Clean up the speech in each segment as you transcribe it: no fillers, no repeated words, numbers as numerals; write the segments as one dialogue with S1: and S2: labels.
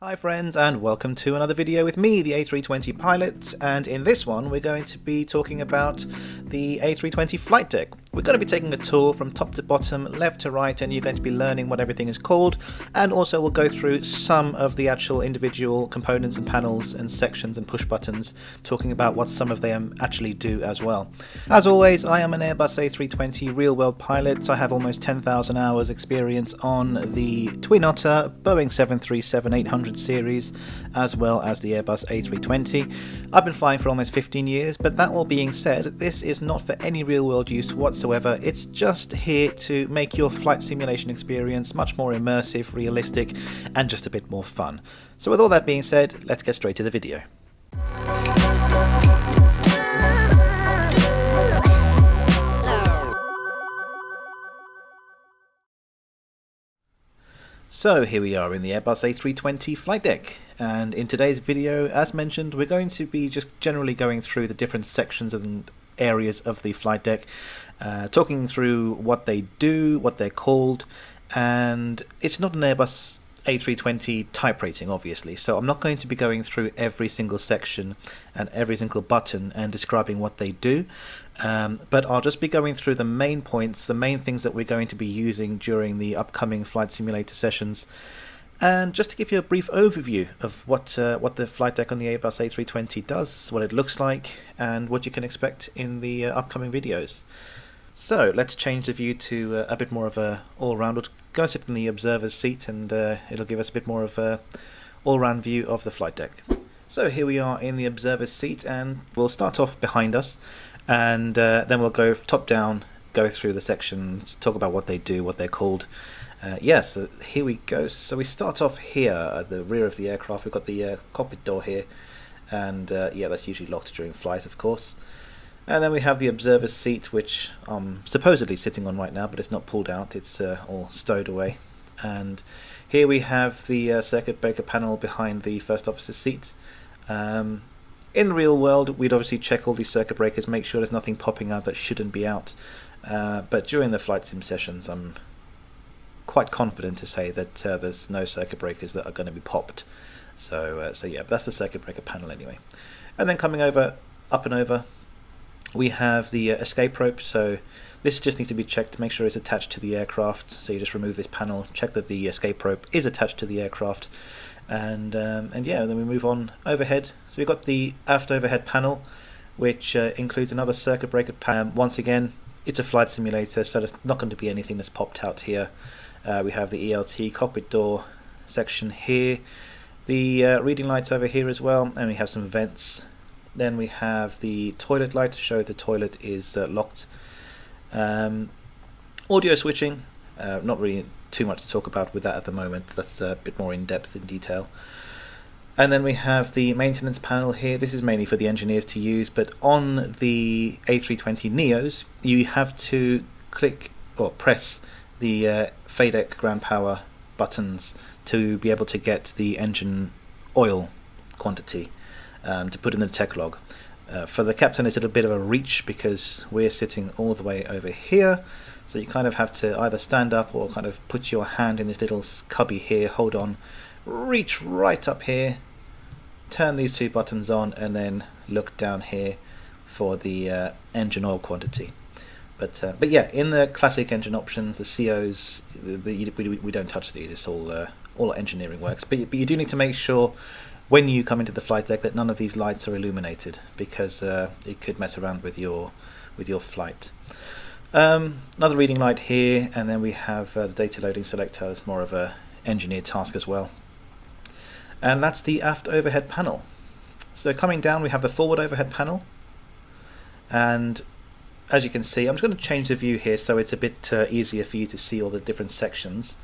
S1: Hi friends, and welcome to another video with me, the A320 pilot, and in this one we're going to be talking about the A320 flight deck. We're going to be taking a tour from top to bottom, left to right, and you're going to be learning what everything is called, and also we'll go through some of the actual individual components and panels and sections and push buttons, talking about what some of them actually do as well. As always, I am an Airbus A320 real-world pilot. I have almost 10,000 hours experience on the Twin Otter Boeing 737-800 series, as well as the Airbus A320. I've been flying for almost 15 years, but that all being said, this is not for any real-world use whatsoever. It's just here to make your flight simulation experience much more immersive, realistic, and just a bit more fun. So with all that being said, let's get straight to the video. So here we are in the Airbus A320 flight deck, and in today's video, as mentioned, we're going to be just generally going through the different sections and areas of the flight deck, talking through what they do, what they're called, and it's not an Airbus A320 type rating obviously, so I'm not going to be going through every single section and every single button and describing what they do, but I'll just be going through the main points, the main things that we're going to be using during the upcoming flight simulator sessions, and just to give you a brief overview of what the flight deck on the Airbus A320 does, what it looks like, and what you can expect in the upcoming videos. So let's change the view to a bit more of a all-round. We'll go sit in the observer's seat, and it'll give us a bit more of a all-round view of the flight deck. So here we are in the observer's seat, and we'll start off behind us, and then we'll go top down, go through the sections, talk about what they do, what they're called. Yes, here we go. So we start off here at the rear of the aircraft. We've got the cockpit door here, and yeah, that's usually locked during flight, of course. And then we have the observer's seat, which I'm supposedly sitting on right now, but it's not pulled out, it's all stowed away. And here we have the circuit breaker panel behind the first officer's seat. In the real world, we'd obviously check all these circuit breakers, make sure there's nothing popping out that shouldn't be out. But during the flight sim sessions, I'm quite confident to say that there's no circuit breakers that are going to be popped. So yeah, that's the circuit breaker panel anyway. And then coming over, up and over, we have the escape rope. So this just needs to be checked to make sure it's attached to the aircraft. So you just remove this panel, check that the escape rope is attached to the aircraft, and yeah, then we move on overhead. So we've got the aft overhead panel, which includes another circuit breaker panel. Once again, it's a flight simulator, so there's not going to be anything that's popped out here. We have the ELT cockpit door section here, the reading lights over here as well, and we have some vents. Then we have the toilet light to show the toilet is locked. Audio switching, not really too much to talk about with that at the moment. That's a bit more in depth in detail. And then we have the maintenance panel here. This is mainly for the engineers to use, but on the A320 Neos, you have to click or press the FADEC ground power buttons to be able to get the engine oil quantity to put in the tech log. For the captain, it's a little bit of a reach because we're sitting all the way over here, so you kind of have to either stand up or kind of put your hand in this little cubby here, hold on, reach right up here, turn these two buttons on, and then look down here for the engine oil quantity. But yeah, in the classic engine options, the COs, we don't touch these. It's all engineering works. But you do need to make sure when you come into the flight deck that none of these lights are illuminated, because it could mess around with your flight. Another reading light here, and then we have the data loading selector. It's more of a engineered task as well. And that's the aft overhead panel. So coming down, we have the forward overhead panel, and as you can see, I'm just going to change the view here so it's a bit easier for you to see all the different sections.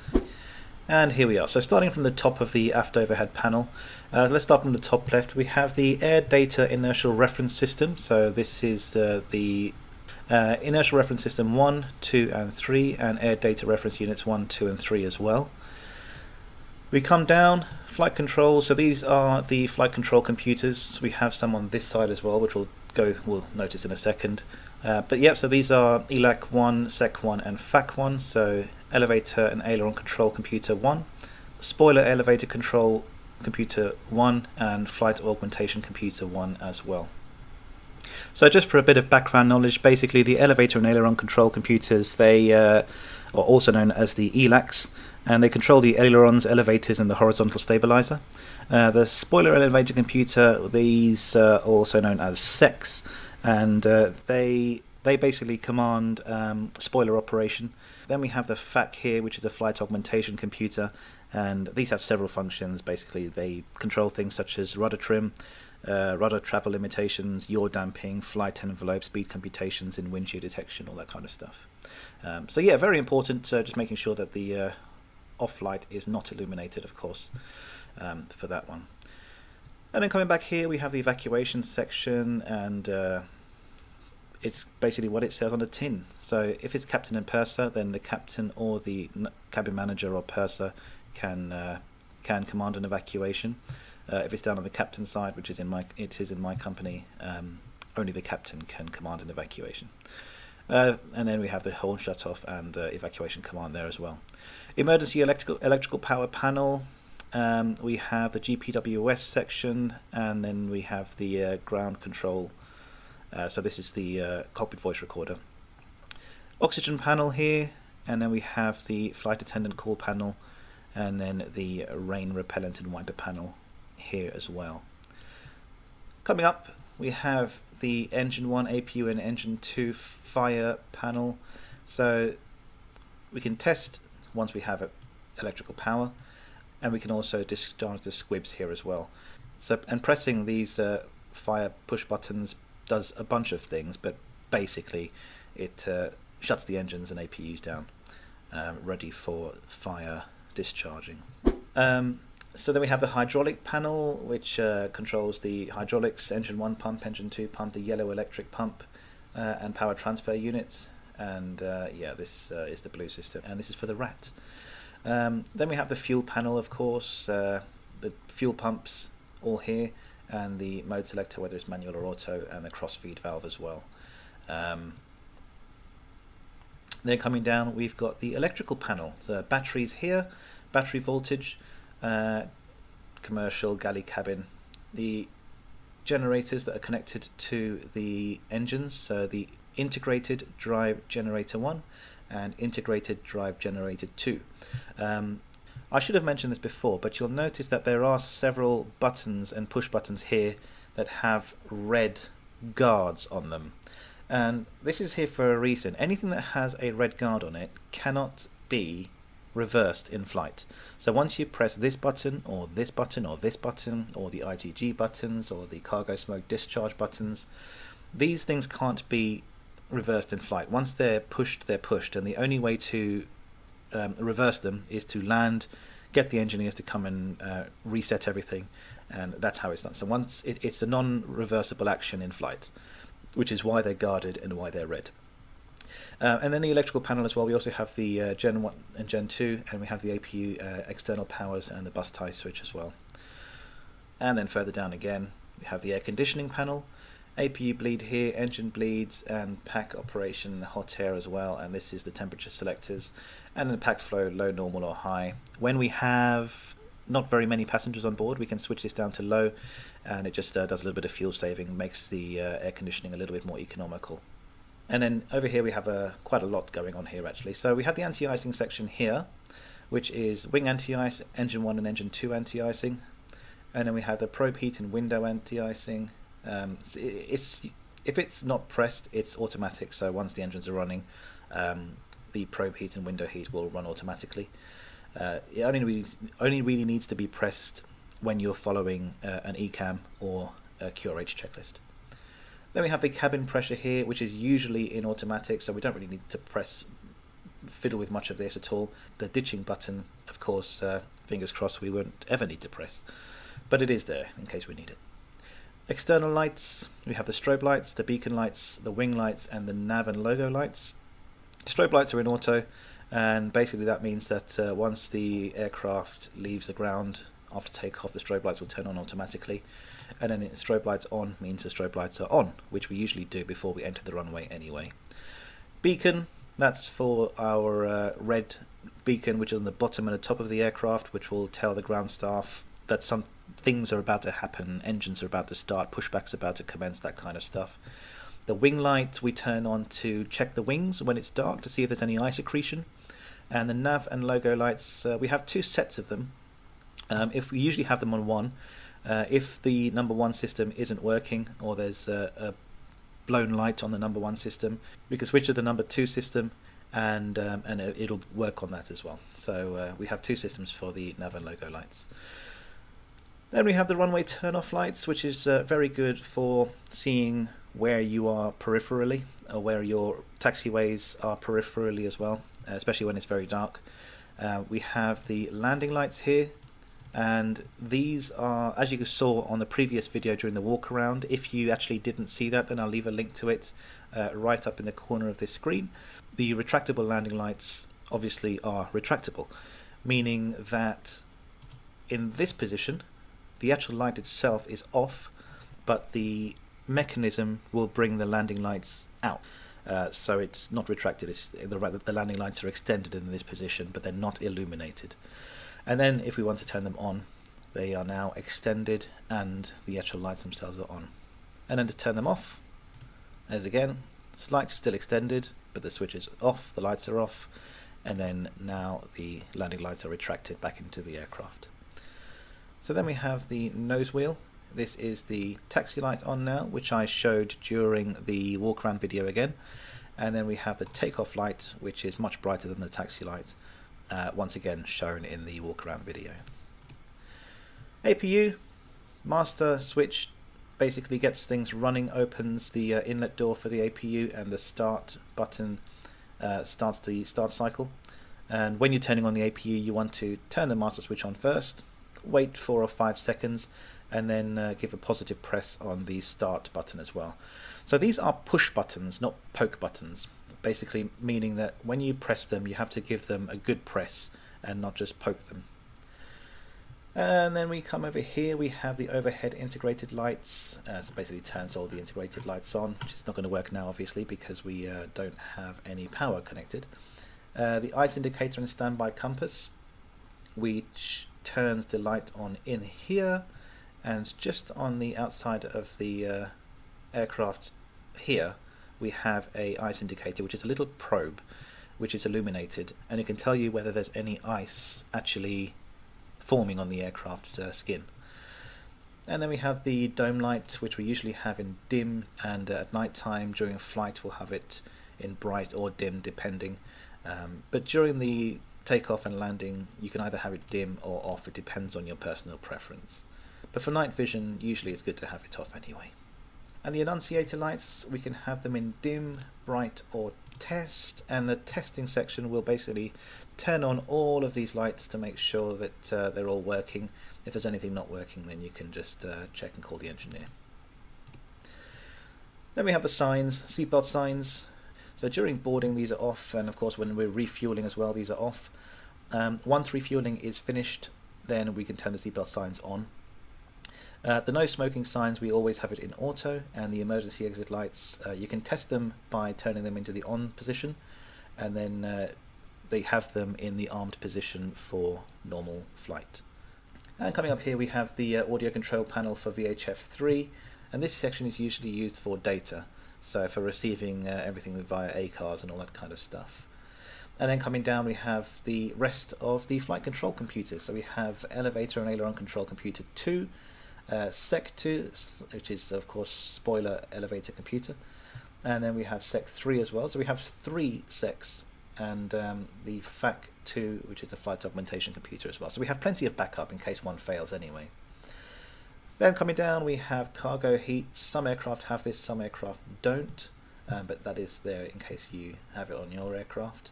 S1: And here we are. So starting from the top of the aft overhead panel, let's start from the top left. We have the Air Data Inertial Reference System. So this is the Inertial Reference System 1, 2 and 3, and Air Data Reference Units 1, 2 and 3 as well. We come down, flight control. So these are the flight control computers. We have some on this side as well, which we'll notice in a second. But yep, so these are ELAC 1, SEC 1 and FAC 1, so elevator and aileron control computer 1, spoiler elevator control computer 1 and flight augmentation computer 1 as well. So just for a bit of background knowledge, basically the elevator and aileron control computers, they are also known as the ELACs, and they control the ailerons, elevators and the horizontal stabilizer. The spoiler elevator computer, these are also known as SECs, and they basically command spoiler operation. Then we have the FAC here, which is a flight augmentation computer, and these have several functions. Basically they control things such as rudder trim, rudder travel limitations, yaw damping, flight envelope, speed computations in wind shear detection, all that kind of stuff. So yeah, very important, just making sure that the off-light is not illuminated, of course, for that one. And then coming back here, we have the evacuation section, and it's basically what it says on the tin. So if it's captain and purser, then the captain or the cabin manager or purser can command an evacuation. If it's down on the captain's side, which is in my company, only the captain can command an evacuation. And then we have the horn shut off and evacuation command there as well. Emergency electrical power panel. We have the GPWS section, and then we have the ground control. So this is the cockpit voice recorder. Oxygen panel here, and then we have the flight attendant call panel, and then the rain repellent and wiper panel here as well. Coming up, we have the engine 1 APU and engine 2 fire panel. So we can test once we have electrical power, and we can also discharge the squibs here as well. So, and pressing these fire push buttons does a bunch of things, but basically it shuts the engines and APUs down, ready for fire discharging. So then we have the hydraulic panel, which controls the hydraulics, engine 1 pump, engine 2 pump, the yellow electric pump, and power transfer units. And yeah, this is the blue system, and this is for the RAT. Then we have the fuel panel, of course, the fuel pumps all here, and the mode selector, whether it's manual or auto, and the cross-feed valve as well. Then coming down, we've got the electrical panel. So batteries here, battery voltage, commercial galley cabin. The generators that are connected to the engines, so the integrated drive generator 1 and integrated drive generator 2. I should have mentioned this before, but you'll notice that there are several buttons and push buttons here that have red guards on them. And this is here for a reason. Anything that has a red guard on it cannot be reversed in flight. So once you press this button or this button or this button or the ITG buttons or the cargo smoke discharge buttons, these things can't be reversed in flight. Once they're pushed, and the only way to reverse them is to land, get the engineers to come and reset everything, and that's how it's done. So once it's a non-reversible action in flight, which is why they're guarded and why they're red. And then the electrical panel as well, we also have the Gen 1 and Gen 2, and we have the APU external powers and the bus tie switch as well. And then further down again, we have the air conditioning panel, APU bleed here, engine bleeds, and pack operation hot air as well, and this is the temperature selectors, and then pack flow low, normal or high. When we have not very many passengers on board, we can switch this down to low, and it just does a little bit of fuel saving, makes the air conditioning a little bit more economical. And then over here we have quite a lot going on here actually. So we have the anti-icing section here, which is wing anti-ice, engine 1 and engine 2 anti-icing, and then we have the probe heat and window anti-icing. If it's not pressed, it's automatic, so once the engines are running, the probe heat and window heat will run automatically. It only really needs to be pressed when you're following an ECAM or a QRH checklist. Then we have the cabin pressure here, which is usually in automatic, so we don't really need to fiddle with much of this at all. The ditching button, of course, fingers crossed we won't ever need to press, but it is there in case we need it. External lights, we have the strobe lights, the beacon lights, the wing lights, and the nav and logo lights. Strobe lights are in auto, and basically that means that once the aircraft leaves the ground after takeoff, the strobe lights will turn on automatically, and then strobe lights on means the strobe lights are on, which we usually do before we enter the runway anyway. Beacon, that's for our red beacon, which is on the bottom and the top of the aircraft, which will tell the ground staff that some things are about to happen, engines are about to start, pushbacks are about to commence, that kind of stuff. The wing light we turn on to check the wings when it's dark to see if there's any ice accretion. And the nav and logo lights, we have two sets of them. If we usually have them on one, if the number one system isn't working or there's a blown light on the number one system, we can switch to the number two system and it'll work on that as well. So we have two systems for the nav and logo lights. Then we have the runway turn-off lights, which is very good for seeing where you are peripherally, or where your taxiways are peripherally as well, especially when it's very dark. We have the landing lights here, and these are, as you saw on the previous video during the walk around. If you actually didn't see that, then I'll leave a link to it right up in the corner of this screen. The retractable landing lights obviously are retractable, meaning that in this position the actual light itself is off, but the mechanism will bring the landing lights out. So it's not retracted, the landing lights are extended in this position, but they're not illuminated. And then if we want to turn them on, they are now extended and the actual lights themselves are on. And then to turn them off, as again, the lights are still extended, but the switch is off, the lights are off, and then now the landing lights are retracted back into the aircraft. So then we have the nose wheel. This is the taxi light on now, which I showed during the walk around video again. And then we have the takeoff light, which is much brighter than the taxi light, once again shown in the walk around video. APU, master switch, basically gets things running, opens the inlet door for the APU, and the start button starts the start cycle. And when you're turning on the APU, you want to turn the master switch on first, wait 4 or 5 seconds, and then give a positive press on the start button as well. So these are push buttons, not poke buttons, basically meaning that when you press them, you have to give them a good press and not just poke them. And then we come over here, we have the overhead integrated lights. So basically turns all the integrated lights on, which is not going to work now obviously because we don't have any power connected. The ice indicator and standby compass, which turns the light on in here, and just on the outside of the aircraft here we have a ice indicator, which is a little probe which is illuminated, and it can tell you whether there's any ice actually forming on the aircraft's skin. And then we have the dome light, which we usually have in dim, and at night time during a flight we'll have it in bright or dim depending, but during the takeoff and landing you can either have it dim or off. It depends on your personal preference, but for night vision usually it's good to have it off anyway. And the annunciator lights, we can have them in dim, bright or test, and the testing section will basically turn on all of these lights to make sure that they're all working. If there's anything not working, then you can just check and call the engineer. Then we have the signs, seatbelt signs. So during boarding these are off, and of course when we're refueling as well these are off. Once refueling is finished, then we can turn the seatbelt signs on. The no smoking signs, we always have it in auto, and the emergency exit lights, you can test them by turning them into the on position, and then they have them in the armed position for normal flight. And coming up here we have the audio control panel for VHF3, and this section is usually used for data, so for receiving everything via ACARS and all that kind of stuff. And then coming down we have the rest of the flight control computers. So we have elevator and aileron control computer 2, Sec2, which is of course spoiler elevator computer, and then we have Sec3 as well. So we have 3 Secs, and the FAC2, which is the flight augmentation computer as well. So we have plenty of backup in case one fails anyway. Then coming down we have cargo heat. Some aircraft have this, some aircraft don't, but that is there in case you have it on your aircraft.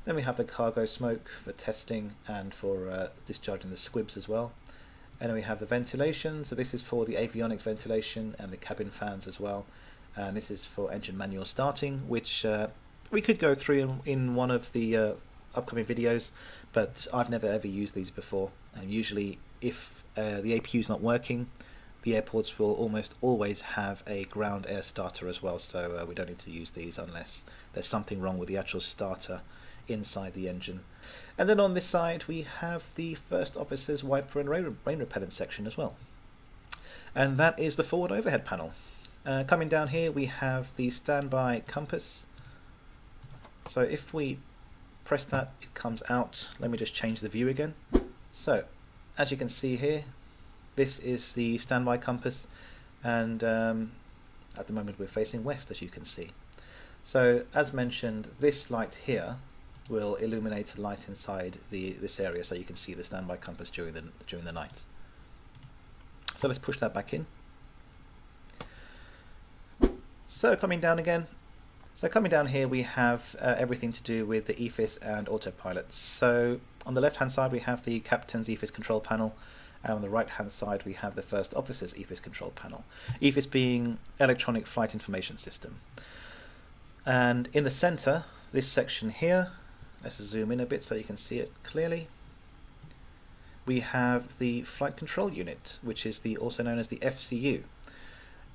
S1: Then we have the cargo smoke for testing and for discharging the squibs as well. And then we have the ventilation, so this is for the avionics ventilation and the cabin fans as well. And this is for engine manual starting, which we could go through in one of the upcoming videos, but I've never ever used these before. And usually if the APU is not working, the airports will almost always have a ground air starter as well, so we don't need to use these unless there's something wrong with the actual starter inside the engine. And then on this side we have the first officer's wiper and rain repellent section as well. And that is the forward overhead panel. Coming down here we have the standby compass. So if we press that, it comes out. Let me just change the view again. So as you can see here, this is the standby compass, and at the moment we're facing west, as you can see. So as mentioned, this light here will illuminate a light inside this area, so you can see the standby compass during the night. So let's push that back in. So coming down again. So coming down here we have everything to do with the EFIS and autopilot. So on the left hand side we have the captain's EFIS control panel, and on the right hand side we have the first officer's EFIS control panel. EFIS being electronic flight information system. And in the center, this section here, let's zoom in a bit so you can see it clearly, we have the flight control unit, which is also known as the FCU.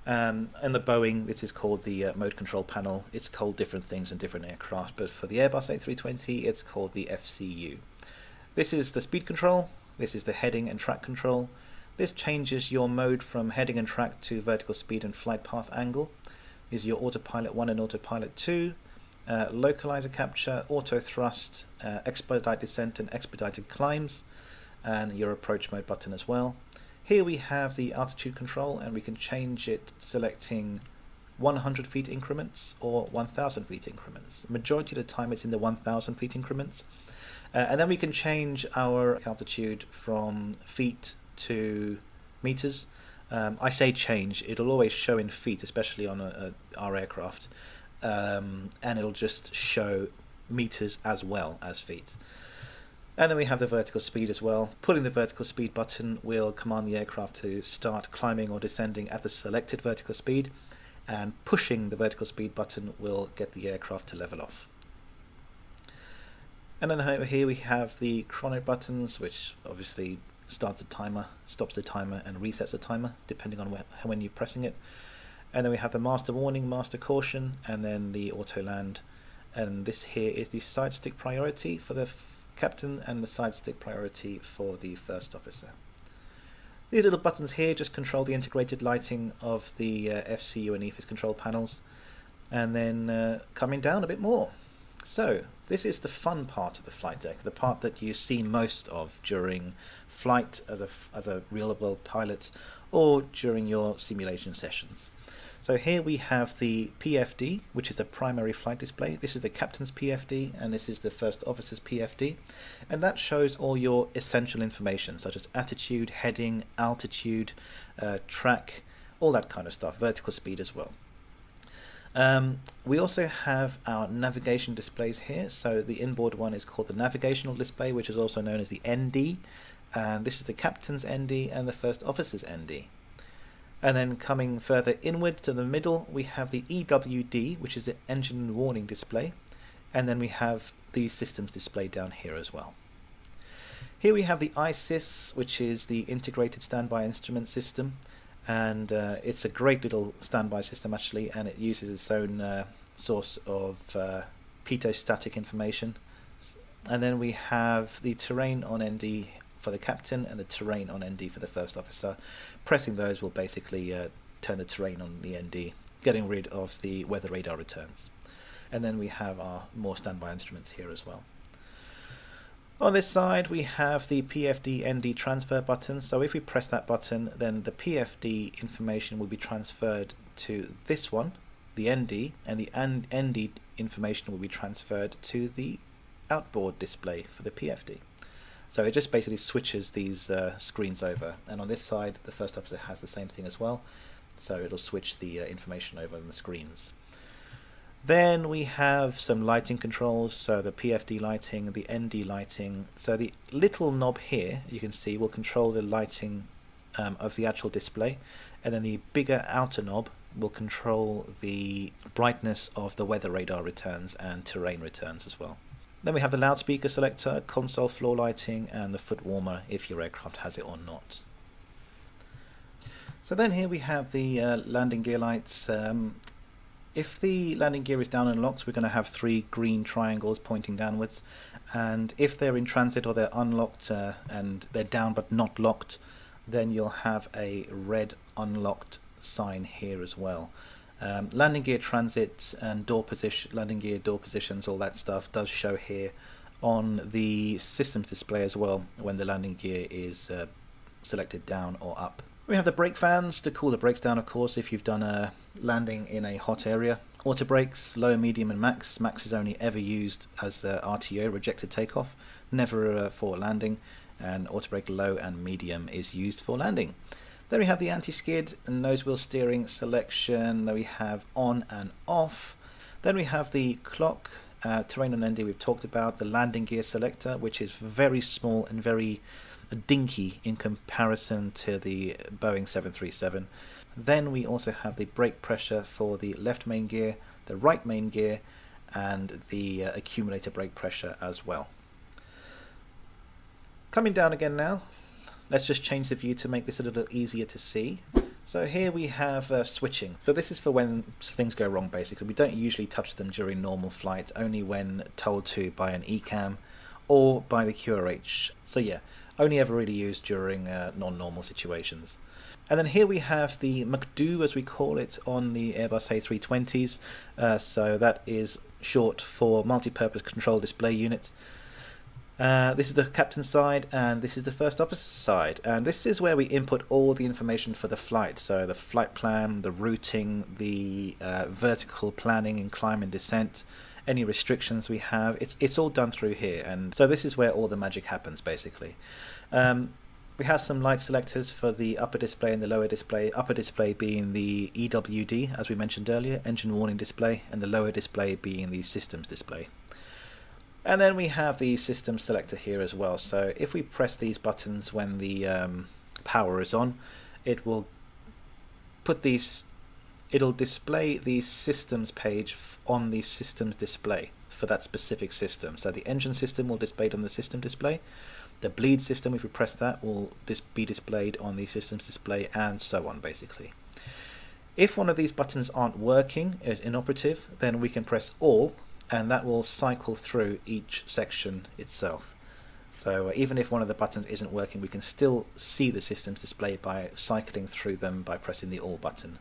S1: And the Boeing, this is called the mode control panel. It's called different things in different aircraft, but for the Airbus A320 it's called the FCU. This is the speed control, this is the heading and track control. This changes your mode from heading and track to vertical speed and flight path angle. This is your autopilot 1 and autopilot 2, localizer capture, auto thrust, expedite descent and expedited climbs, and your approach mode button as well. Here we have the altitude control, and we can change it selecting 100 feet increments or 1000 feet increments. Majority of the time it's in the 1000 feet increments. And then we can change our altitude from feet to meters. I say change, it'll always show in feet, especially on our aircraft, and it'll just show meters as well as feet. And then we have the vertical speed as well. Pulling the vertical speed button will command the aircraft to start climbing or descending at the selected vertical speed, and pushing the vertical speed button will get the aircraft to level off. And then over here we have the chrono buttons, which obviously starts the timer, stops the timer, and resets the timer depending on when you're pressing it. And then we have the master warning, master caution, and then the auto land. And this here is the side stick priority for the captain and the side stick priority for the first officer. These little buttons here just control the integrated lighting of the FCU and EFIS control panels. And then coming down a bit more. So this is the fun part of the flight deck, the part that you see most of during flight as a real world pilot or during your simulation sessions. So here we have the PFD, which is the primary flight display. This is the captain's PFD, and this is the first officer's PFD. And that shows all your essential information, such as attitude, heading, altitude, track, all that kind of stuff, vertical speed as well. We also have our navigation displays here. So the inboard one is called the navigational display, which is also known as the ND. And this is the captain's ND and the first officer's ND. And then coming further inward to the middle, we have the EWD, which is the engine warning display. And then we have the systems display down here as well. Here we have the ISIS, which is the integrated standby instrument system. And it's a great little standby system actually, and it uses its own source of pitot-static information. And then we have the terrain on ND for the captain and the terrain on ND for the first officer. Pressing those will basically turn the terrain on the ND, getting rid of the weather radar returns. And then we have our more standby instruments here as well. On this side we have the PFD ND transfer button. So if we press that button, then the PFD information will be transferred to this one, the ND, and the ND information will be transferred to the outboard display for the PFD. So it just basically switches these screens over, and on this side the first officer has the same thing as well, so it'll switch the information over on the screens. Then we have some lighting controls, so the PFD lighting, the ND lighting. So the little knob here, you can see, will control the lighting of the actual display, and then the bigger outer knob will control the brightness of the weather radar returns and terrain returns as well. Then we have the loudspeaker selector, console floor lighting, and the foot warmer if your aircraft has it or not. So then here we have the landing gear lights. If the landing gear is down and locked, we're going to have 3 green triangles pointing downwards, and if they're in transit or they're unlocked and they're down but not locked, then you'll have a red unlocked sign here as well. Landing gear transit and door position, landing gear door positions, all that stuff does show here on the systems display as well when the landing gear is selected down or up. We have the brake fans to cool the brakes down, of course, if you've done a landing in a hot area. Auto brakes, low, medium and max. Max is only ever used as RTO, rejected takeoff, never for landing, and auto brake low and medium is used for landing. Then we have the anti-skid and nose wheel steering selection. Then we have on and off. Then we have the clock, terrain and ND we've talked about, the landing gear selector, which is very small and very dinky in comparison to the Boeing 737. Then we also have the brake pressure for the left main gear, the right main gear, and the accumulator brake pressure as well. Coming down again now, let's just change the view to make this a little easier to see. So here we have switching. So this is for when things go wrong basically. We don't usually touch them during normal flight, only when told to by an ECAM or by the QRH. So yeah, only ever really used during non-normal situations. And then here we have the McDo, as we call it, on the Airbus A320s. So that is short for multi-purpose control display unit. This is the captain's side, and this is the first officer's side, and this is where we input all the information for the flight. So the flight plan, the routing, the vertical planning in climb and descent, any restrictions we have, it's all done through here. And so this is where all the magic happens basically. We have some light selectors for the upper display and the lower display. Upper display being the EWD, as we mentioned earlier, engine warning display, and the lower display being the systems display. And then we have the system selector here as well. So if we press these buttons when the power is on, it will put these, it'll display the systems page on the systems display for that specific system. So the engine system will display it on the system display. The bleed system, if we press that, will be displayed on the systems display, and so on basically. If one of these buttons aren't working, is inoperative, then we can press all, and that will cycle through each section itself. So even if one of the buttons isn't working, we can still see the systems display by cycling through them by pressing the all button.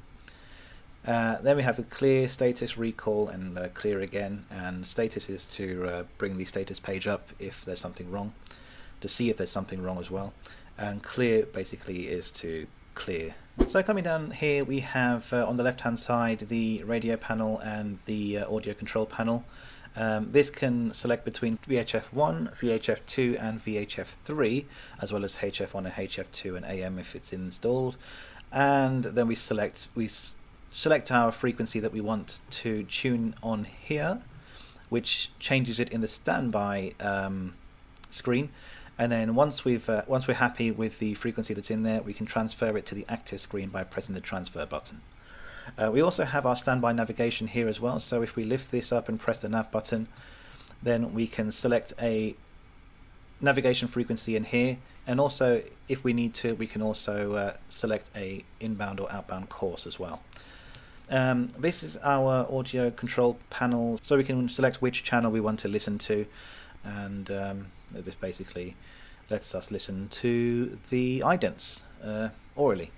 S1: Then we have the clear, status, recall, and clear again. And status is to bring the status page up if there's something wrong, to see if there's something wrong as well. And clear basically is to clear. So coming down here, we have on the left hand side the radio panel and the audio control panel. This can select between VHF1, VHF2 and VHF3, as well as HF1 and HF2 and AM if it's installed. And then we select our frequency that we want to tune on here, which changes it in the standby screen. And then once we're happy with the frequency that's in there, we can transfer it to the active screen by pressing the transfer button. We also have our standby navigation here as well. So if we lift this up and press the nav button, then we can select a navigation frequency in here. And also, if we need to, we can also select a inbound or outbound course as well. This is our audio control panel, so we can select which channel we want to listen to, and this basically lets us listen to the idents orally.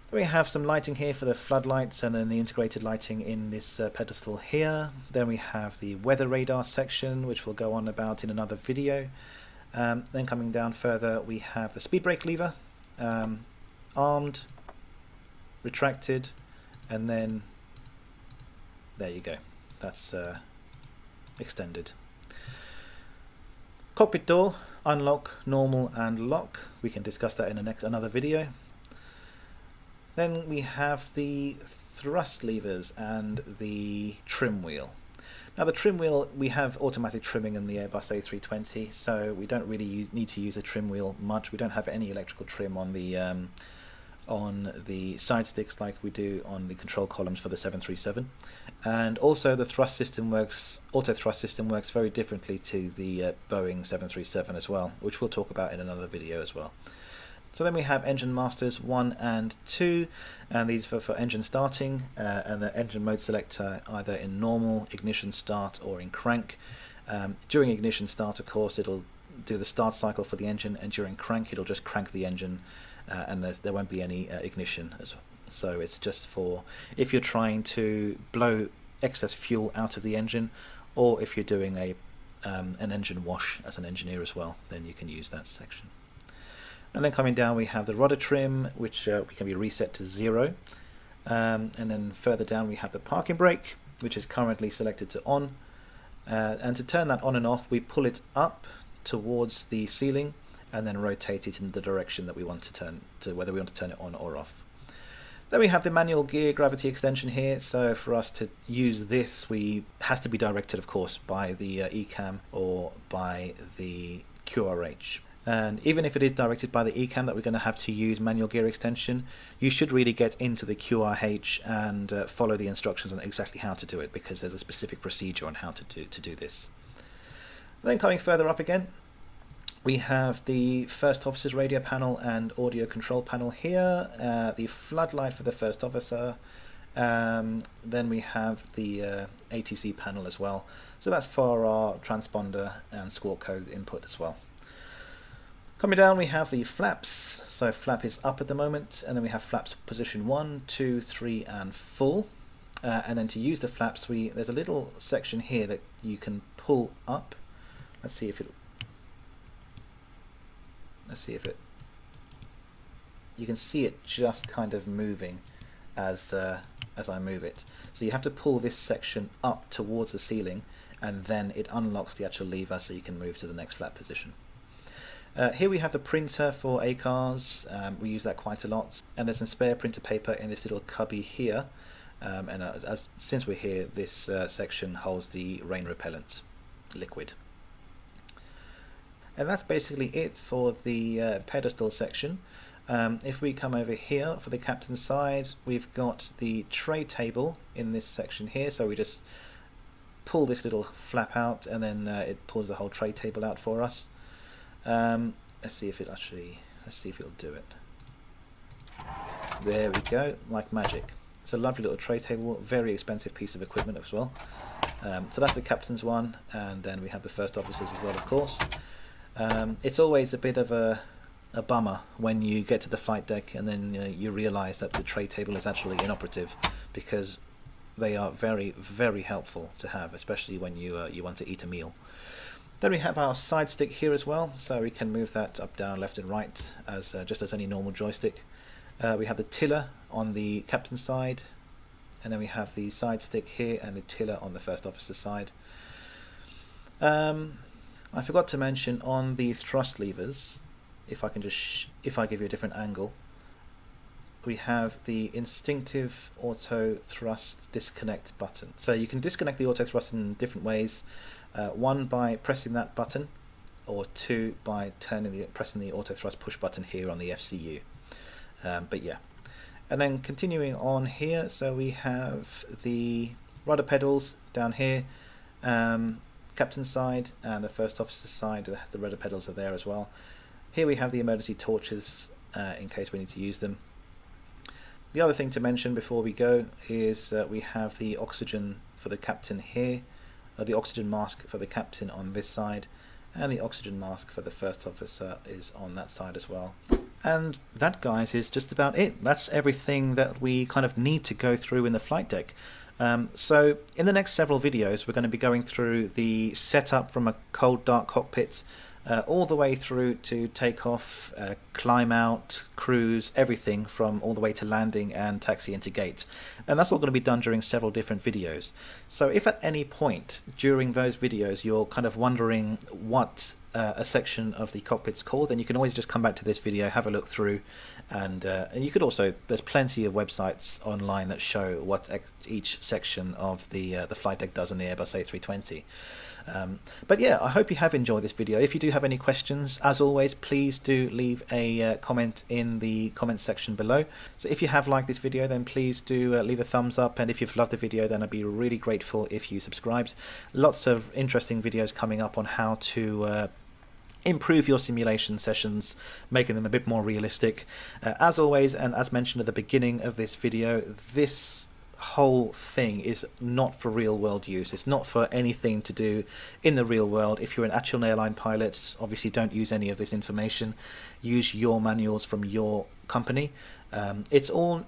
S1: We have some lighting here for the floodlights and then the integrated lighting in this pedestal here. Then we have the weather radar section, which we'll go on about in another video. Then coming down further, we have the speed brake lever, armed, retracted, and then there you go, that's extended. Cockpit door, unlock, normal and lock. We can discuss that in another video. Then we have the thrust levers and the trim wheel. Now the trim wheel, we have automatic trimming in the Airbus A320, so we don't really need to use the trim wheel much. We don't have any electrical trim on the side sticks like we do on the control columns for the 737. And also the thrust system works, auto thrust system works very differently to the Boeing 737 as well, which we'll talk about in another video as well. So then we have engine masters 1 and 2, and these are for engine starting, and the engine mode selector either in normal, ignition start, or in crank. During ignition start, of course, it'll do the start cycle for the engine, and during crank it'll just crank the engine, and there won't be any ignition as well. So it's just for if you're trying to blow excess fuel out of the engine, or if you're doing an engine wash as an engineer as well, then you can use that section. And then coming down we have the rudder trim, which can be reset to 0, and then further down we have the parking brake, which is currently selected to on, and to turn that on and off we pull it up towards the ceiling and then rotate it in the direction that we want to turn to, whether we want to turn it on or off. Then we have the manual gear gravity extension here, so for us to use this has to be directed of course by the ECAM or by the QRH. And even if it is directed by the ECAM that we're going to have to use manual gear extension, you should really get into the QRH and follow the instructions on exactly how to do it, because there's a specific procedure on how to do this. And then coming further up again, we have the first officer's radio panel and audio control panel here, the floodlight for the first officer, then we have the ATC panel as well. So that's for our transponder and squawk code input as well. Coming down we have the flaps, so flap is up at the moment, and then we have flaps position 1, 2, 3 and 4. And then to use the flaps there's a little section here that you can pull up. Let's see if it you can see it just kind of moving as I move it. So you have to pull this section up towards the ceiling, and then it unlocks the actual lever so you can move to the next flap position. Here we have the printer for ACARS. We use that quite a lot, and there's some spare printer paper in this little cubby here, and since we're here, this section holds the rain repellent liquid. And that's basically it for the pedestal section. If we come over here for the captain's side, we've got the tray table in this section here, so we just pull this little flap out and then it pulls the whole tray table out for us. Let's see if it'll do it. There we go, like magic. It's a lovely little tray table, very expensive piece of equipment as well. So that's the captain's one, and then we have the first officers as well, of course. It's always a bit of a bummer when you get to the flight deck and then you realize that the tray table is actually inoperative, because they are very, very helpful to have, especially when you want to eat a meal. Then we have our side stick here as well, so we can move that up, down, left and right as just as any normal joystick. We have the tiller on the captain's side, and then we have the side stick here and the tiller on the first officer's side. I forgot to mention on the thrust levers, if I give you a different angle, we have the instinctive auto thrust disconnect button. So you can disconnect the auto thrust in different ways. One by pressing that button, or two by pressing the auto thrust push button here on the FCU. But yeah, and then continuing on here, so we have the rudder pedals down here, captain's side and the first officer's side. The rudder pedals are there as well. Here we have the emergency torches in case we need to use them. The other thing to mention before we go is we have the oxygen for the captain here, the oxygen mask for the captain on this side, and the oxygen mask for the first officer is on that side as well. And that, guys, is just about it. That's everything that we kind of need to go through in the flight deck. So in the next several videos we're going to be going through the setup from a cold dark cockpit all the way through to takeoff, climb out, cruise, everything from all the way to landing and taxi into gate. And that's all going to be done during several different videos. So if at any point during those videos you're kind of wondering what a section of the cockpit's called, then you can always just come back to this video, have a look through, and you could also, there's plenty of websites online that show what each section of the flight deck does in the Airbus A320. But yeah, I hope you have enjoyed this video. If you do have any questions, as always, please do leave a comment in the comment section below. So if you have liked this video, then please do leave a thumbs up, and if you've loved the video, then I'd be really grateful if you subscribed. Lots of interesting videos coming up on how to improve your simulation sessions, making them a bit more realistic. As always, and as mentioned at the beginning of this video, this whole thing is not for real world use. It's not for anything to do in the real world. If you're an actual airline pilot, obviously don't use any of this information. Use your manuals from your company. It's all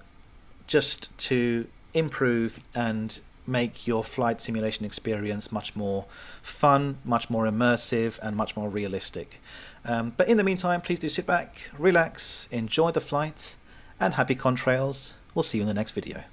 S1: just to improve and make your flight simulation experience much more fun, much more immersive, and much more realistic. But in the meantime, please do sit back, relax, enjoy the flight, and happy contrails. We'll see you in the next video.